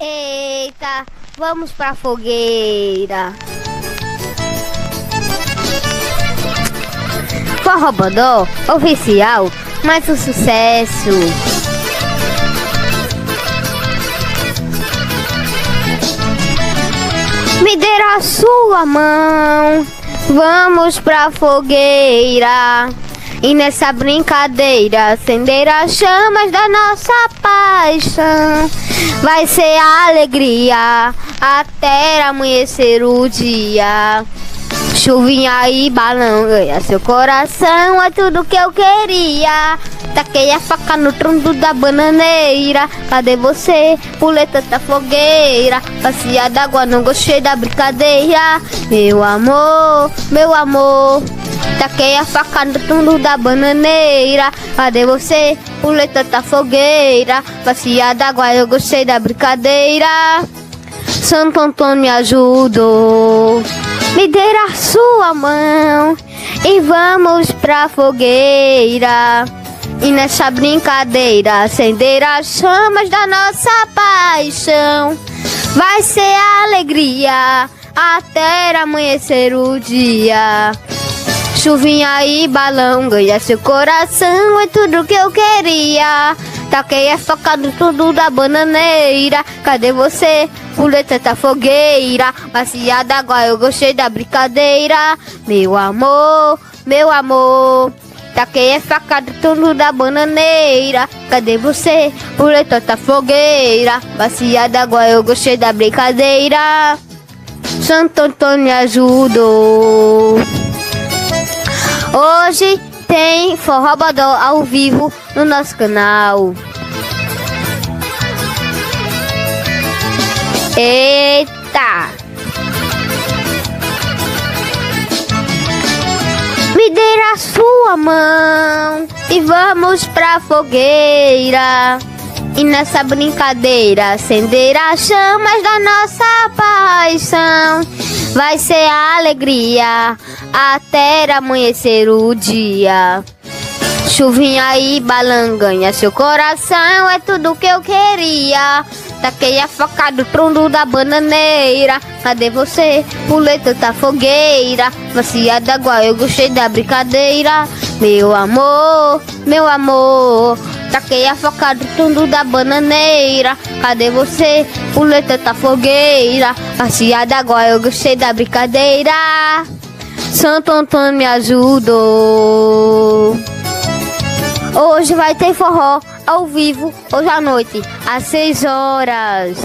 Eita, vamos pra fogueira. Forró Bodó oficial, mais um sucesso. Me dê a sua mão, vamos pra fogueira. E nessa brincadeira acender as chamas da nossa paixão. Vai ser alegria até amanhecer o dia. Chuvinha e balão ganha seu coração, é tudo que eu queria. Taquei a faca no tronco da bananeira. Cadê você? Pulei tanta fogueira. Bacia d'água, não gostei da brincadeira. Meu amor, meu amor. Taquei a faca no tronco da bananeira. Cadê você? Pulei tanta fogueira. Bacia d'água, eu gostei da brincadeira. Santo Antônio me ajudou. Me dê a sua mão e vamos pra fogueira. E nessa brincadeira acender as chamas da nossa paixão. Vai ser alegria até amanhecer o dia. Chuvinha e balão ganha seu coração, é tudo que eu queria. Taquei a faca no tudo da bananeira. Cadê você? Pulei tanta fogueira. Bacia d'água, eu gostei da brincadeira. Meu amor, meu amor. Taquei a faca no tudo da bananeira. Cadê você? Pulei tanta fogueira. Bacia d'água, eu gostei da brincadeira. Santo Antônio me ajudou. Hoje tem Forró Bodó ao vivo no nosso canal. Eita! Me dê a sua mão e vamos pra fogueira. E nessa brincadeira acender as chamas da nossa paixão. Vai ser alegria até amanhecer o dia. Chuvinha e balão ganha seu coração, é tudo que eu queria. Taquei a faca do tronco da bananeira. Cadê você? Pulei tanta fogueira. Bacia d'água, eu gostei da brincadeira. Meu amor, meu amor. Taquei a faca do tronco da bananeira. Cadê você? Pulei tanta fogueira. Bacia d'água, eu gostei da brincadeira. Santo Antônio me ajudou. Hoje vai ter forró ao vivo, hoje à noite, às 6 horas.